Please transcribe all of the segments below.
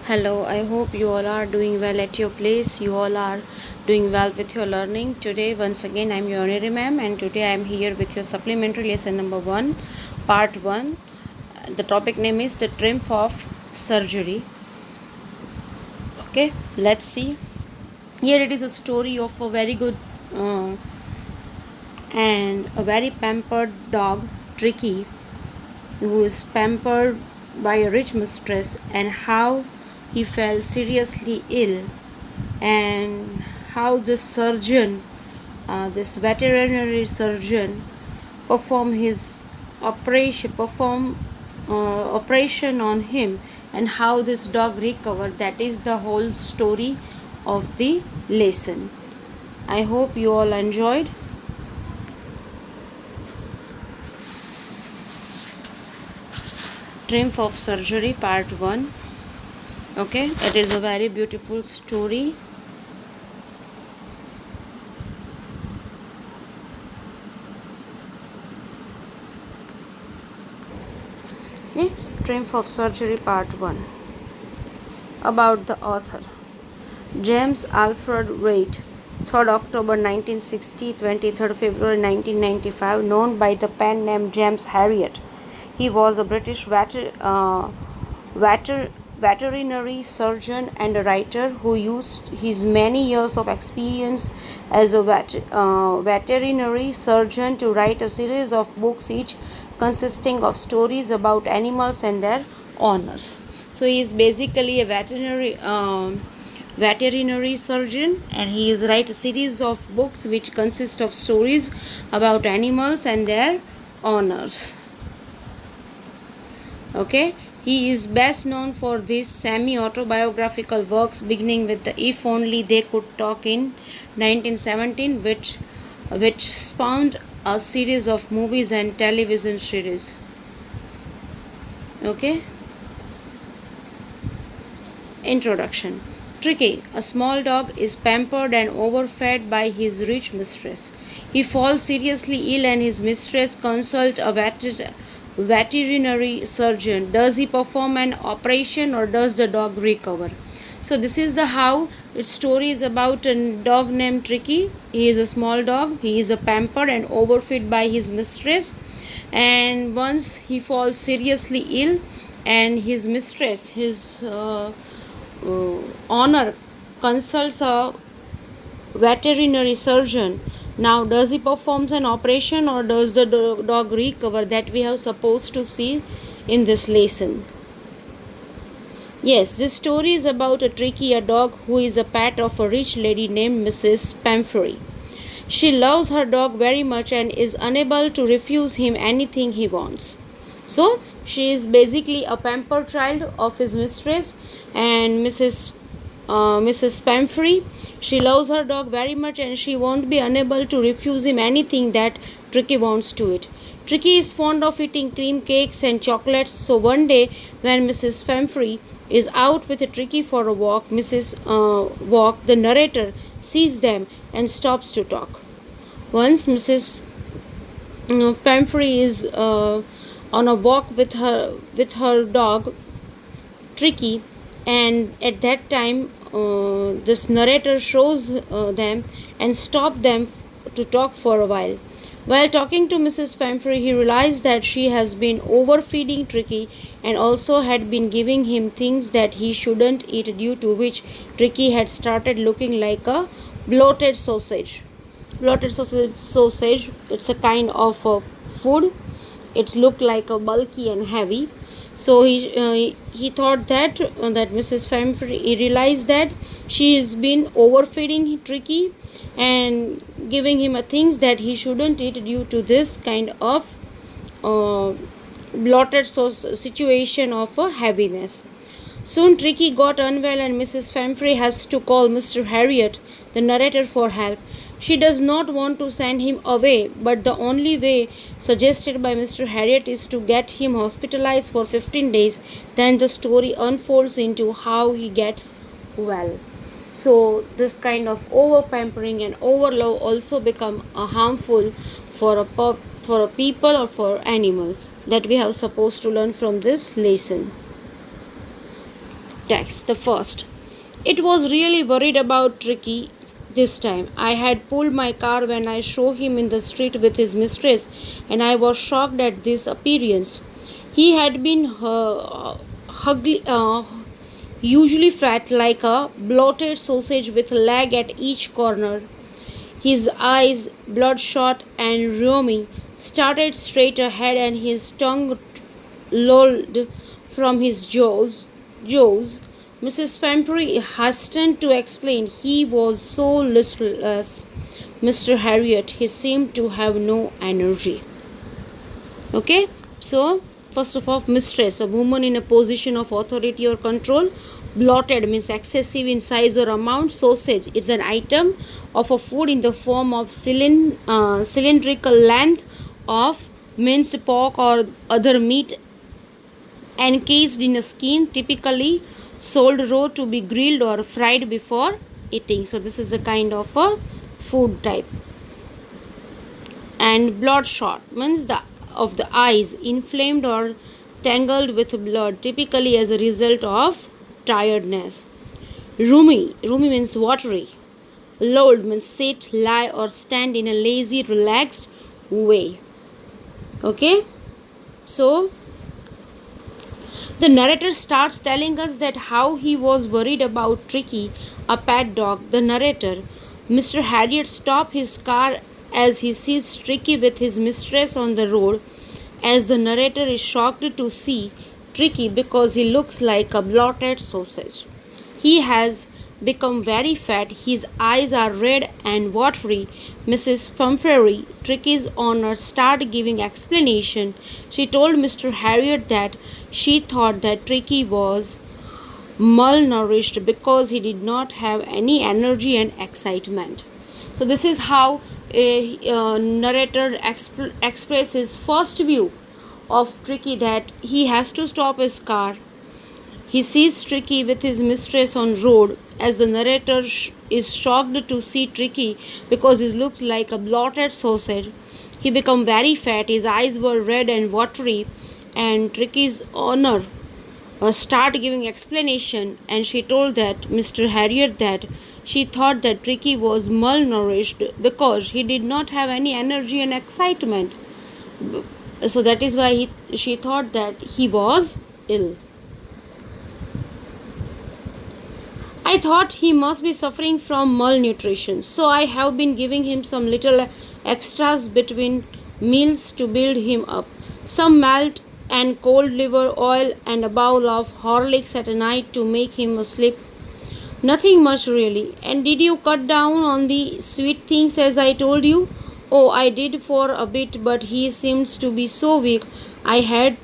Hello, I hope you all are doing well at your place. You all are doing well with your learning. Today, once again, I'm Yoniri ma'am, and today I'm here with your supplementary lesson number 1, part 1. The topic name is The Triumph of Surgery. Okay, let's see. Here it is a story of a very good and a very pampered dog, Tricky, who is pampered by a rich mistress, and how he fell seriously ill, and how the surgeon, this veterinary surgeon, perform his operation on him, and how this dog recovered. That is the whole story of the lesson. I hope you all enjoyed. Triumph of Surgery Part 1. Okay, it is a very beautiful story. Okay, Triumph of Surgery Part 1. About the author. James Alfred Waite, 3rd October 1960, 23rd February 1995, known by the pen name James Herriot. He was a British veterinary surgeon and a writer who used his many years of experience as a veterinary surgeon to write a series of books, each consisting of stories about animals and their owners. So he is basically a veterinary surgeon, and he is write a series of books which consist of stories about animals and their owners. Okay, he is best known for these semi-autobiographical works, beginning with the If Only They Could Talk in 1917, which spawned a series of movies and television series. Okay. Introduction. Tricky, a small dog, is pampered and overfed by his rich mistress. He falls seriously ill and his mistress consults a veterinary surgeon. Does he perform an operation or does the dog recover? So this is the how its story is about a dog named Tricky. He is a small dog. He is a pampered and overfed by his mistress, and once he falls seriously ill, and his mistress, his owner, consults a veterinary surgeon. Now, does he performs an operation or does the dog recover? That we have supposed to see in this lesson. Yes, this story is about a Tricky, a dog who is a pet of a rich lady named Mrs. Pamphry. She loves her dog very much and is unable to refuse him anything he wants. So, she is basically a pampered child of his mistress, and Mrs. Pamphry. She loves her dog very much and she won't be unable to refuse him anything that Tricky wants to eat. Tricky is fond of eating cream cakes and chocolates, so one day when Mrs. Pamphry is out with a Tricky for a walk, the narrator sees them and stops to talk. Once Mrs. Pamphry is on a walk with her dog Tricky, and at that time this narrator shows them and stop them to talk for a while. While talking to Mrs. Pamphry, he realized that she has been overfeeding Tricky and also had been giving him things that he shouldn't eat, due to which Tricky had started looking like a bloated sausage. Sausage, it's a kind of food. It's looked like a bulky and heavy. So he thought that Mrs. Pamphry, he realized that she has been overfeeding Tricky and giving him things that he shouldn't eat, due to this kind of bloated situation of heaviness. Soon Tricky got unwell and Mrs. Pamphry has to call Mr. Herriot, the narrator, for help. She does not want to send him away, but the only way suggested by Mr. Herriot is to get him hospitalized for 15 days. Then the story unfolds into how he gets well. So this kind of over pampering and over love also become harmful for a people or for animal, that we have supposed to learn from this lesson. Text. The first. It was really worried about Tricky this time. I had pulled my car when I saw him in the street with his mistress, and I was shocked at this appearance. He had been usually fat like a bloated sausage with a leg at each corner. His eyes, bloodshot and rheumy, started straight ahead, and his tongue lolled from his jaws. Mrs. Fambry hastened to explain he was so listless, Mr. Harriet, he seemed to have no energy. Okay, so first of all, mistress, a woman in a position of authority or control. Bloated means excessive in size or amount. Sausage is an item of a food in the form of cylindrical length of minced pork or other meat encased in a skin, typically sold raw to be grilled or fried before eating. So this is a kind of a food type. And bloodshot means the eyes inflamed or tangled with blood, typically as a result of tiredness. Roomy means watery. Lolled means sit, lie, or stand in a lazy, relaxed way. Okay, so the narrator starts telling us that how he was worried about Tricky, a pet dog. The narrator, Mr. Harriet, stops his car as he sees Tricky with his mistress on the road. As the narrator is shocked to see Tricky because he looks like a bloated sausage. He has become very fat. His eyes are red and watery. Mrs. Pumphrey, Tricky's owner, started giving explanation. She told Mr. Harriet that she thought that Tricky was malnourished because he did not have any energy and excitement. So this is how a narrator expresses his first view of Tricky, that he has to stop his car. He sees Tricky with his mistress on road. As the narrator is shocked to see Tricky because he looks like a bloated sausage. He become very fat. His eyes were red and watery. And Tricky's owner start giving explanation, and she told that Mr. Harriet that she thought that Tricky was malnourished because he did not have any energy and excitement. So that is why she thought that he was ill. I thought he must be suffering from malnutrition, so I have been giving him some little extras between meals to build him up. Some malt and cold liver oil and a bowl of Horlicks at night to make him asleep. Nothing much really. And did you cut down on the sweet things as I told you? Oh, I did for a bit, but he seems to be so weak. I had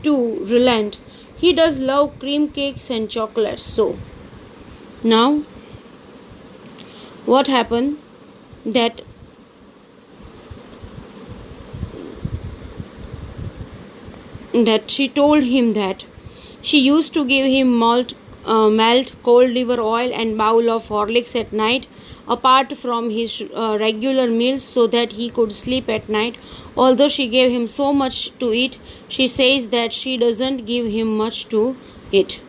to relent. He does love cream cakes and chocolates so. Now, what happened that she told him that she used to give him malt, cold liver oil, and bowl of Horlicks at night, apart from his regular meals, so that he could sleep at night. Although she gave him so much to eat, she says that she doesn't give him much to eat.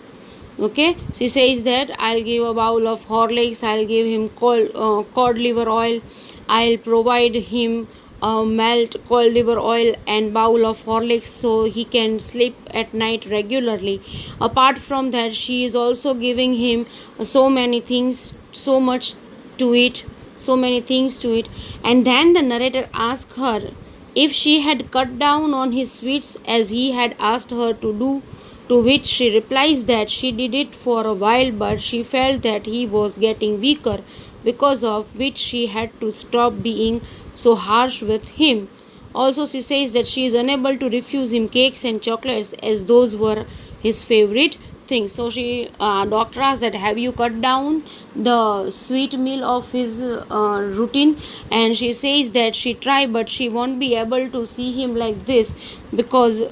Okay, she says that I'll give a bowl of Horlicks, I'll give him cod liver oil, I'll provide him malt cold liver oil and bowl of Horlicks so he can sleep at night regularly. Apart from that, she is also giving him so many things, so much to eat, so many things to eat. And then the narrator asked her if she had cut down on his sweets as he had asked her to do, to which she replies that she did it for a while, but she felt that he was getting weaker, because of which she had to stop being so harsh with him. Also, she says that she is unable to refuse him cakes and chocolates as those were his favorite things. So she doctor asked that have you cut down the sweet meal of his routine, and she says that she tried, but she won't be able to see him like this because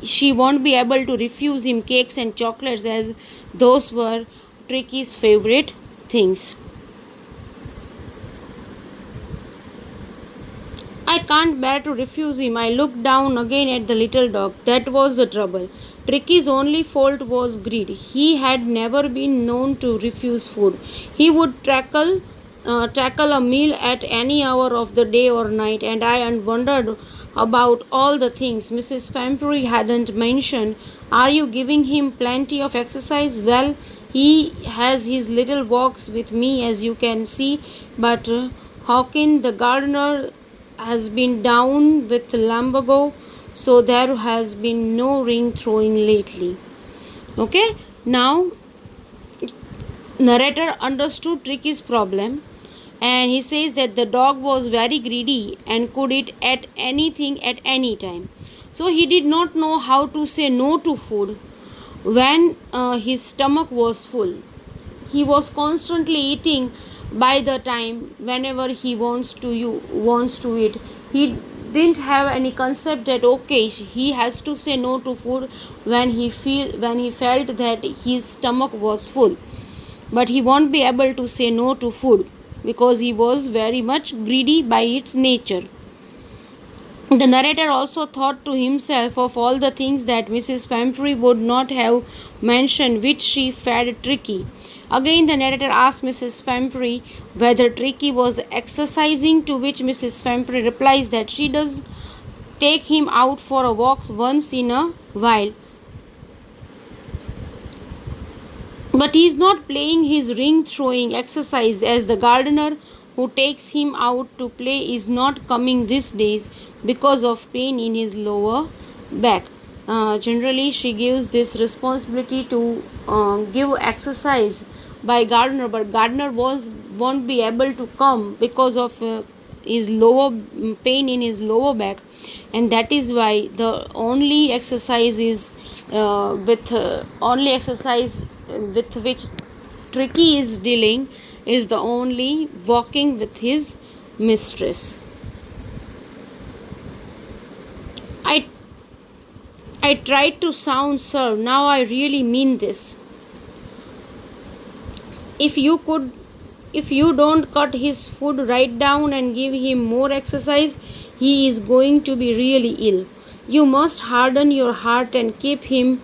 she won't be able to refuse him cakes and chocolates as those were Tricky's favorite things. I can't bear to refuse him. I looked down again at the little dog. That was the trouble. Tricky's only fault was greed. He had never been known to refuse food. He would tackle a meal at any hour of the day or night, and I wondered about all the things Mrs. Pampery hadn't mentioned. Are you giving him plenty of exercise? Well, he has his little walks with me, as you can see, but Hawkin, the gardener, has been down with lumbago, so there has been no ring throwing lately. Okay, now narrator understood Tricky's problem, and he says that the dog was very greedy and could eat at anything at any time. So he did not know how to say no to food when his stomach was full. He was constantly eating by the time whenever he wants to eat. He didn't have any concept that okay, he has to say no to food when he felt that his stomach was full, but he won't be able to say no to food because he was very much greedy by its nature. The narrator also thought to himself of all the things that Mrs. Pampery would not have mentioned, which she fed Tricky. Again, the narrator asked Mrs. Pampery whether Tricky was exercising, to which Mrs. Pampery replies that she does take him out for a walk once in a while, but he is not playing his ring throwing exercise, as the gardener who takes him out to play is not coming these days because of pain in his lower back. Generally, she gives this responsibility to give exercise by gardener, but gardener won't be able to come because of his lower pain in his lower back, and that is why the only exercise is only exercise with which Tricky is dealing is the only walking with his mistress. I tried to sound, sir. Now I really mean this. If you don't cut his food right down and give him more exercise, he is going to be really ill. You must harden your heart and keep him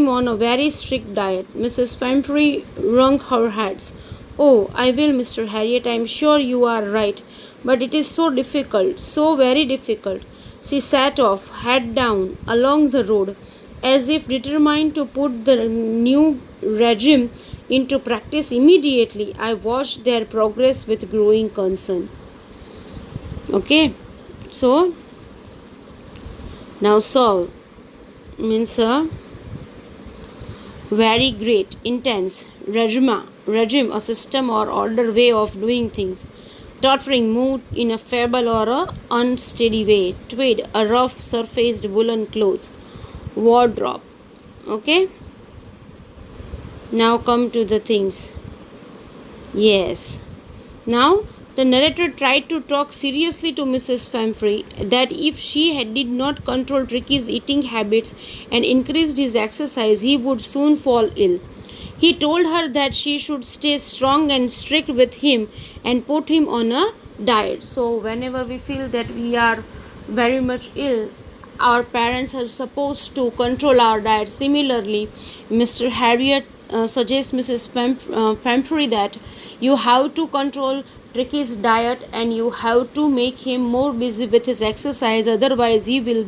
on a very strict diet. Mrs. Pampery wrung her hands. Oh, I will, Mr. Harriet. I am sure you are right. But it is so difficult, so very difficult. She sat off, head down, along the road, as if determined to put the new regime into practice immediately. I watched their progress with growing concern. Okay, so now solve means a very great, intense regime, a system or order way of doing things. Tottering moved in a feeble or a unsteady way. Tweed, a rough surfaced woolen cloth. Wardrobe. Okay. Now come to the things. Yes. Now the narrator tried to talk seriously to Mrs. Pampery that if she did not control Tricky's eating habits and increased his exercise, he would soon fall ill. He told her that she should stay strong and strict with him and put him on a diet. So whenever we feel that we are very much ill, our parents are supposed to control our diet. Similarly, Mr. Harriet suggests Mrs. Pampery that you have to control Tricky's diet and you have to make him more busy with his exercise. Otherwise, he will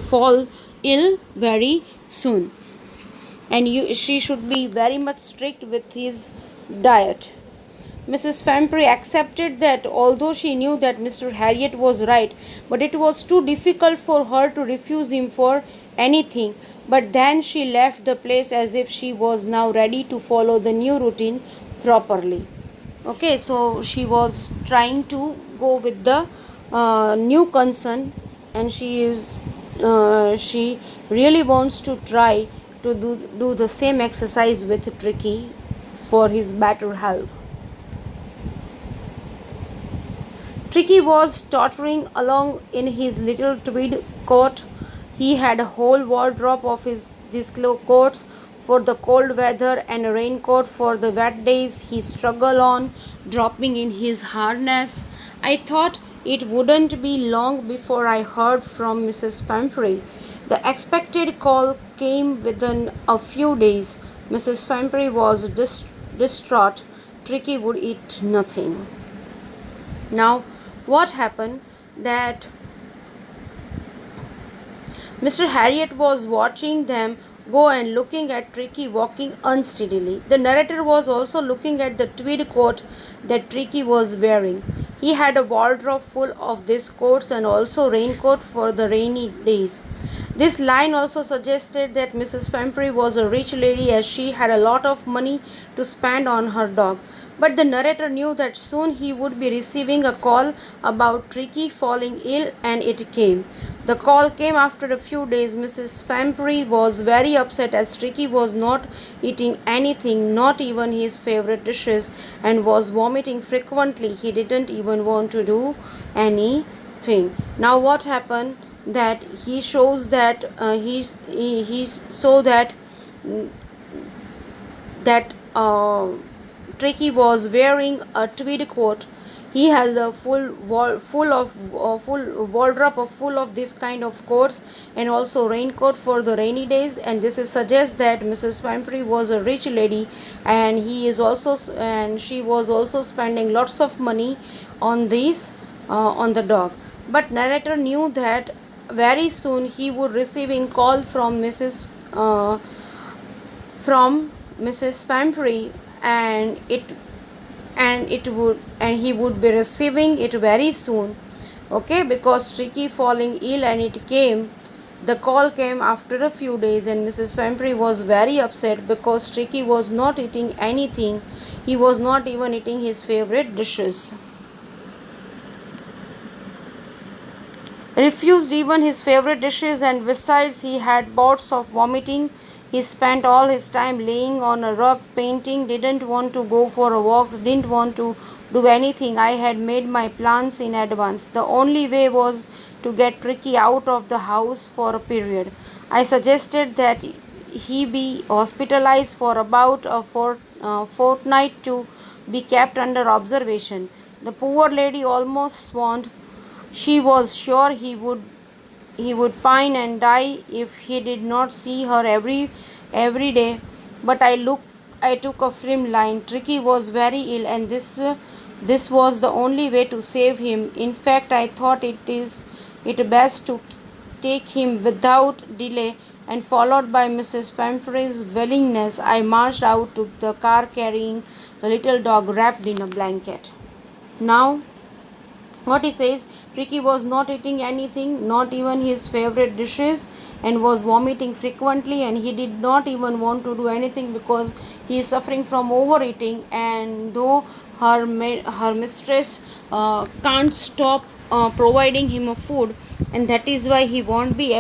fall ill very soon, and she should be very much strict with his diet. Mrs. Pampery accepted that, although she knew that Mr. Harriet was right, but it was too difficult for her to refuse him for anything. But then she left the place as if she was now ready to follow the new routine properly. Okay, so she was trying to go with the new concern, and she really wants to try to do the same exercise with Tricky for his better health. Tricky was tottering along in his little tweed coat. He had a whole wardrobe of these coats for the cold weather and a raincoat for the wet days. He struggled on, dropping in his harness. I thought It wouldn't be long before I heard from Mrs. Pampery. The expected call came within a few days. Mrs. Pampery was distraught. Tricky would eat nothing. Now, what happened that Mr. Harriet was watching them go and looking at Tricky walking unsteadily. The narrator was also looking at the tweed coat that Tricky was wearing. He had a wardrobe full of these coats and also raincoat for the rainy days. This line also suggested that Mrs. Pampery was a rich lady as she had a lot of money to spend on her dog. But the narrator knew that soon he would be receiving a call about Tricky falling ill, and it came. The call came after a few days. Mrs. Pampery was very upset as Tricky was not eating anything, not even his favorite dishes, and was vomiting frequently. He didn't even want to do anything. Now, what happened? That he shows that he's so that Tricky was wearing a tweed coat. He has a full wardrobe of full of this kind of coats and also raincoat for the rainy days. And this is suggests that Mrs. Pampery was a rich lady, and she was also spending lots of money on these on the dog. But narrator knew that very soon he would receiving call from Mrs. Pampery, and he would be receiving it very soon. Okay, because Tricky falling ill, and the call came after a few days, and Mrs. Pampery was very upset because Tricky was not eating anything. He was not even eating his favorite dishes. Refused even his favorite dishes, and besides he had bouts of vomiting. He spent all his time laying on a rug painting, didn't want to go for walks, didn't want to do anything. I had made my plans in advance. The only way was to get Tricky out of the house for a period. I suggested that he be hospitalized for about a fortnight to be kept under observation. The poor lady almost swooned. She was sure he would pine and die if he did not see her every day. But I took a firm line. Tricky was very ill, and this was the only way to save him. In fact, I thought it best to take him without delay, and followed by Mrs. Pampery's willingness, I marched out to the car carrying the little dog wrapped in a blanket. Now, what he says, Tricky was not eating anything, not even his favorite dishes, and was vomiting frequently, and he did not even want to do anything because he is suffering from overeating. And though her mistress can't stop providing him a food, and that is why uh, he won't be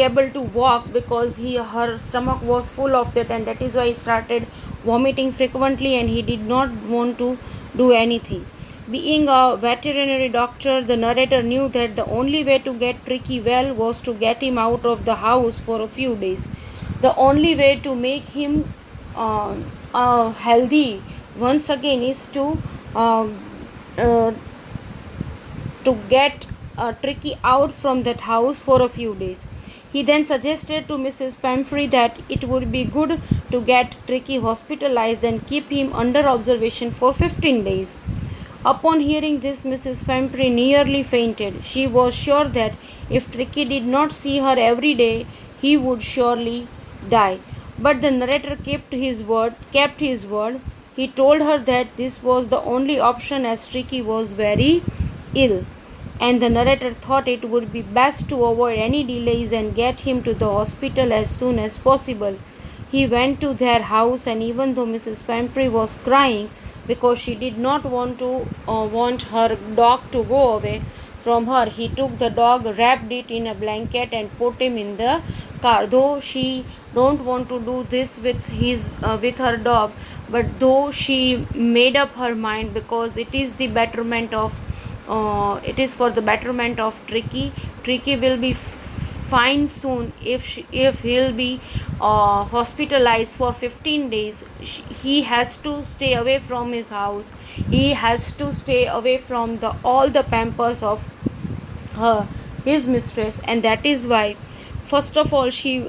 able to walk because her stomach was full of that, and that is why he started vomiting frequently, and he did not want to do anything. Being a veterinary doctor, the narrator knew that the only way to get Tricky well was to get him out of the house for a few days. The only way to make him healthy once again is uh, uh, to get Tricky out from that house for a few days. He then suggested to Mrs. Pampery that it would be good to get Tricky hospitalized and keep him under observation for 15 days. Upon hearing this, Mrs. Pampery nearly fainted. She was sure that if Tricky did not see her every day, he would surely die. But the narrator kept his word. He told her that this was the only option as Tricky was very ill, and the narrator thought it would be best to avoid any delays and get him to the hospital as soon as possible. He went to their house, and even though Mrs. Pampery was crying because she did not want her dog to go away from her, he took the dog, wrapped it in a blanket, and put him in the car. Though she don't want to do this with her dog, but though she made up her mind because it is for the betterment of Tricky. Tricky will be fine soon if he'll be hospitalized for 15 days. He has to stay away from his house. He has to stay away from the all the pampers of her his mistress, and that is why first of all she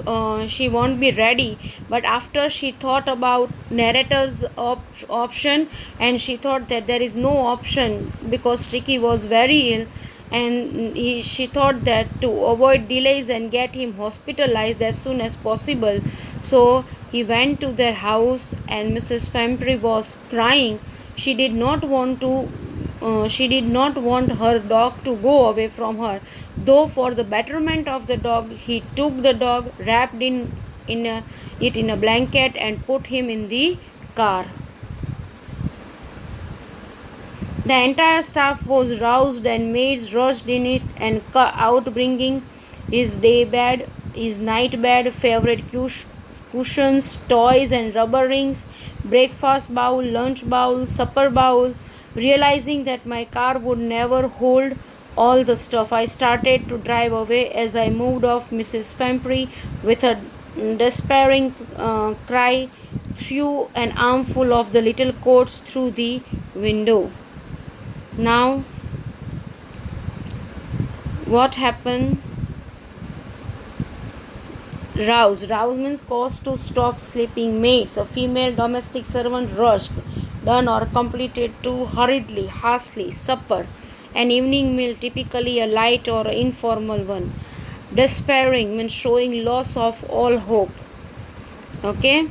won't be ready. But after she thought about narrator's option, and she thought that there is no option because Tricky was very ill, and she thought that to avoid delays and get him hospitalized as soon as possible, so he went to their house, and Mrs. Fampry was crying. She did not want her dog to go away from her. Though for the betterment of the dog, he took the dog, wrapped it in a blanket, and put him in the car. The entire staff was roused, and maids rushed in it and out, bringing his day bed, his night bed, favorite cushions, toys and rubber rings, breakfast bowl, lunch bowl, supper bowl. Realizing that my car would never hold all the stuff, I started to drive away. As I moved off, Mrs. Fampry, with a despairing cry, threw an armful of the little coats through the window. Now, what happened? Rouse means caused to stop sleeping. Maids, a female domestic servant, rushed, done or completed too hurriedly, harshly. Supper, an evening meal, typically a light or informal one. Despairing means showing loss of all hope. Okay.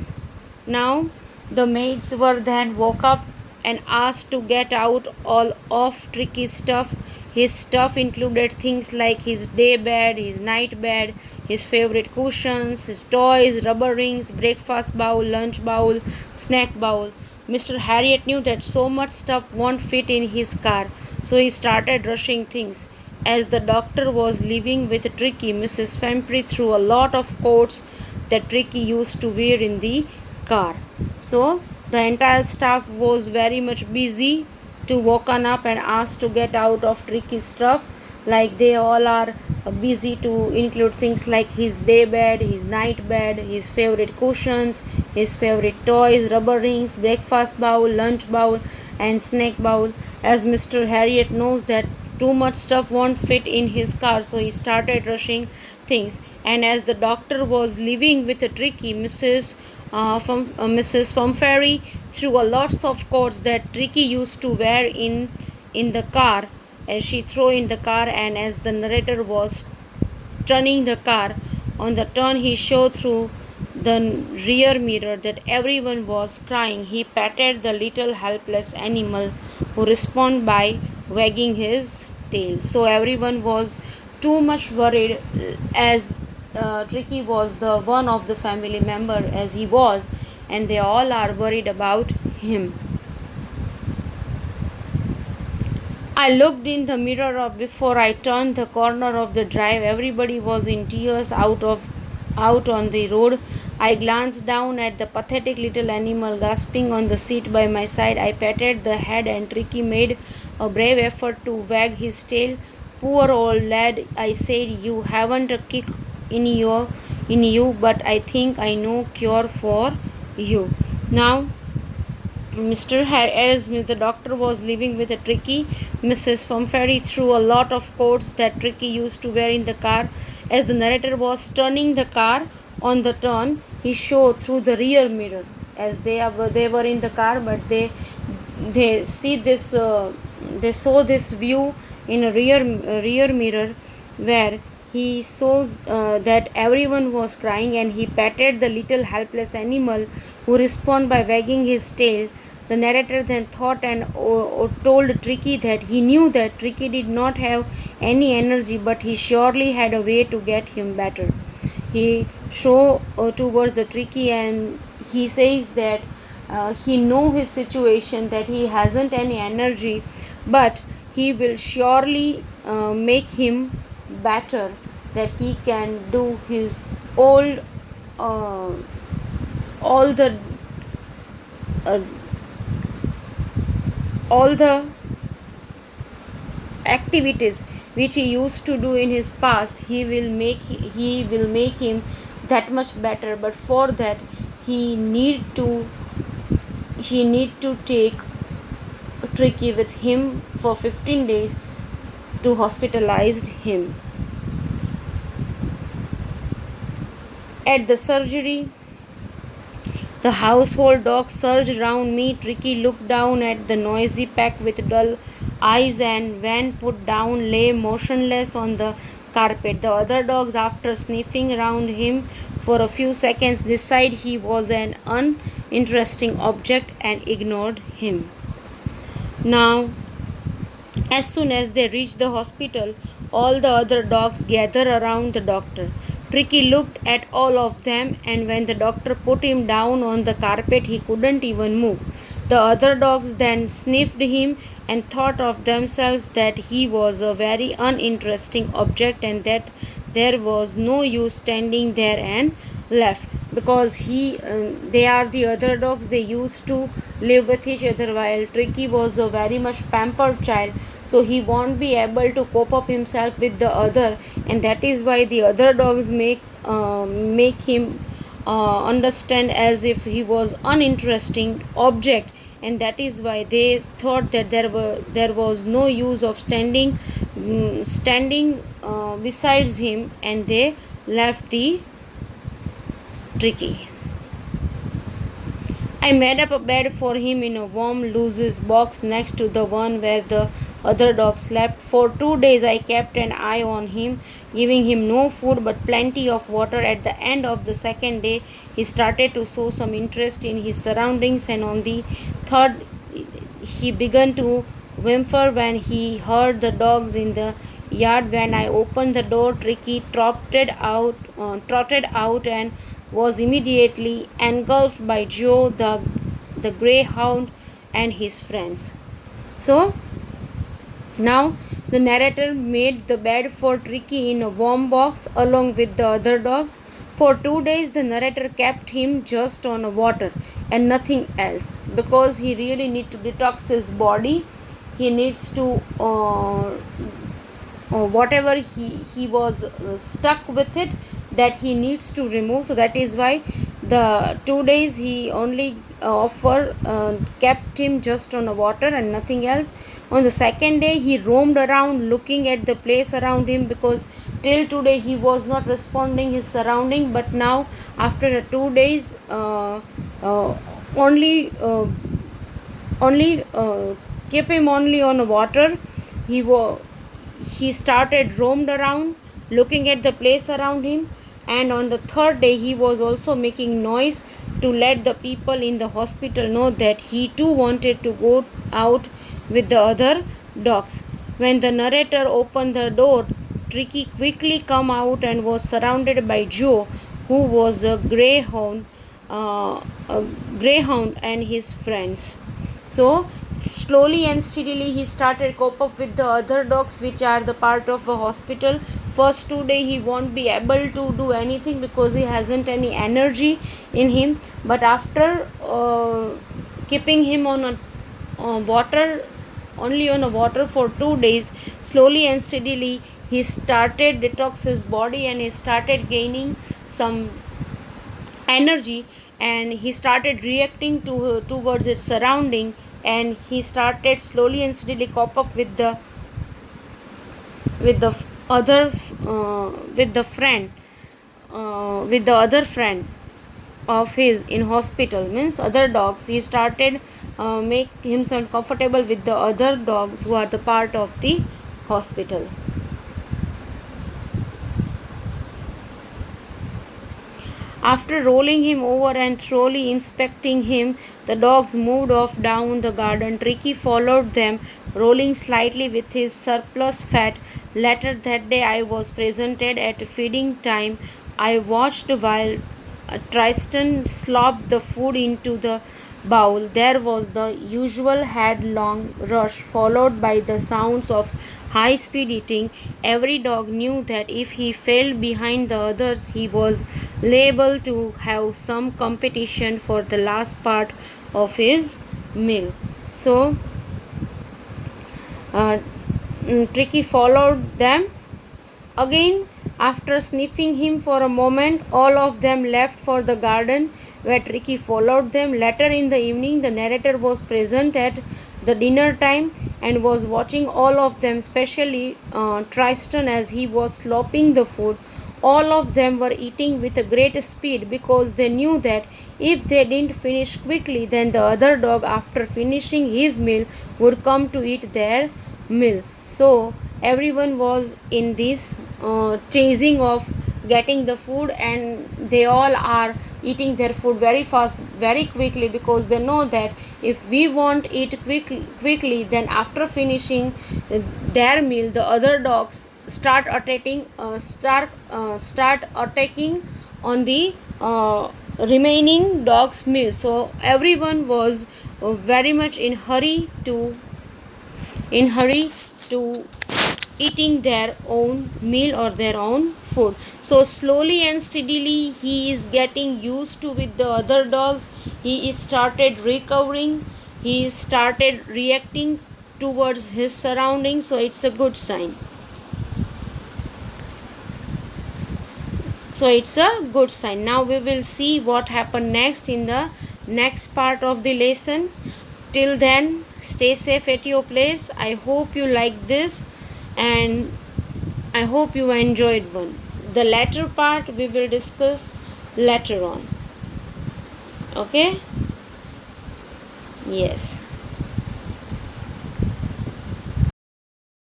Now, the maids were then woke up and asked to get out all of Tricky's stuff. His stuff included things like his day bed, his night bed, his favorite cushions, his toys, rubber rings, breakfast bowl, lunch bowl, snack bowl. Mr. Harriet knew that so much stuff won't fit in his car, so he started rushing things. As the doctor was leaving with Tricky, Mrs. Fampry threw a lot of coats that Tricky used to wear in the car. So the entire staff was very much busy to woken up and asked to get out of Tricky's stuff. Like they all are busy to include things like his day bed, his night bed, his favorite cushions, his favorite toys, rubber rings, breakfast bowl, lunch bowl, and snack bowl. As Mr. Harriet knows that too much stuff won't fit in his car, so he started rushing things. And as the doctor was leaving with a Tricky, Mrs. Pumphrey threw a lots of coats that Tricky used to wear in the car, as she threw in the car. And as the narrator was turning the car, on the turn he showed through the rear mirror that everyone was crying. He patted the little helpless animal, who responded by wagging his tail. So everyone was too much worried, as Tricky was the one of the family member as he was, and they all are worried about him. I looked in the mirror before I turned the corner of the drive. Everybody was in tears out on the road. I glanced down at the pathetic little animal gasping on the seat by my side. I patted the head, and Tricky made a brave effort to wag his tail. Poor old lad, I said, you haven't a kick in you, but I think I know cure for you. Now, as the doctor was leaving with a Tricky, Mrs. Pumphrey threw a lot of coats that Tricky used to wear in the car. As the narrator was turning the car on the turn, he showed through the rear mirror, as they were in the car, but they saw this view in a rear mirror, where he saw that everyone was crying, and he patted the little helpless animal, who responded by wagging his tail. The narrator then thought and told Tricky that he knew that Tricky did not have any energy, but he surely had a way to get him better. He showed towards the Tricky, and he says that he know his situation, that he hasn't any energy, but he will surely make him better, that he can do his old all the activities which he used to do in his past, he will make him that much better. But for that, he need to he need to take Tricky with him for 15 days to hospitalize him. At the surgery, the household dog surged round me. Tricky looked down at the noisy pack with dull eyes and, when put down, lay motionless on the carpet. The other dogs, after sniffing round him for a few seconds, decided he was an uninteresting object and ignored him. Now, as soon as they reached the hospital, all the other dogs gathered around the doctor. Tricky looked at all of them, and when the doctor put him down on the carpet, he couldn't even move. The other dogs then sniffed him and thought of themselves that he was a very uninteresting object and that there was no use standing there, and left. Because they are the other dogs, they used to live with each other, while Tricky was a very much pampered child, so he won't be able to cope up himself with the other, and that is why the other dogs make him understand as if he was uninteresting object, and that is why they thought that there was no use of standing besides him, and they left the Tricky. I made up a bed for him in a warm, loose box next to the one where the other dog slept. For 2 days I kept an eye on him, giving him no food but plenty of water. At the end of the second day, he started to show some interest in his surroundings, and on the third, he began to whimper when he heard the dogs in the yard. When I opened the door, Tricky trotted out and was immediately engulfed by Joe, the greyhound, and his friends. So, now the narrator made the bed for Tricky in a warm box along with the other dogs. For 2 days, the narrator kept him just on water and nothing else, because he really needs to detox his body. He needs to whatever he was stuck with it, that he needs to remove. So that is why the 2 days he only kept him just on the water and nothing else. On the second day, he roamed around looking at the place around him, because till today he was not responding his surrounding. But now, after 2 days, only keep him only on the water. He started roamed around looking at the place around him, and on the third day he was also making noise to let the people in the hospital know that he too wanted to go out with the other dogs. When the narrator opened the door, Tricky quickly came out and was surrounded by Joe, who was a greyhound and his friends. So slowly and steadily he started cope up with the other dogs, which are the part of a hospital. First 2 days he won't be able to do anything because he hasn't any energy in him. But after keeping him on a water, only on a water for 2 days, slowly and steadily he started detox his body, and he started gaining some energy, and he started reacting towards his surrounding, and he started slowly and steadily cope up with the other with the friend with the other friend of his in hospital, means other dogs. He started make himself comfortable with the other dogs who are the part of the hospital. After rolling him over and thoroughly inspecting him, the dogs moved off down the garden. Tricky followed them, rolling slightly with his surplus fat. Later that day, I was presented at feeding time. I watched while Tristan slopped the food into the bowl. There was the usual headlong rush, followed by the sounds of high-speed eating. Every dog knew that if he fell behind the others, he was liable to have some competition for the last part of his meal. So, Tricky followed them. Again, after sniffing him for a moment, all of them left for the garden where Tricky followed them. Later in the evening, the narrator was present at the dinner time and was watching all of them, especially Tristan, as he was slopping the food. All of them were eating with a great speed because they knew that if they didn't finish quickly, then the other dog, after finishing his meal, would come to eat their meal. So everyone was in this chasing of getting the food, and they all are eating their food very fast, very quickly, because they know that if we won't eat quickly, then after finishing their meal, the other dogs start attacking on the remaining dog's meal. So everyone was very much in hurry to eating their own meal or their own food. So slowly and steadily he is getting used to with the other dogs. He is started recovering, he started reacting towards his surroundings, so it's a good sign. So it's a good sign. Now we will see what happened next in the next part of the lesson. Till then, stay safe at your place. I hope you like this and I hope you enjoyed one. The latter part we will discuss later on. Okay? Yes.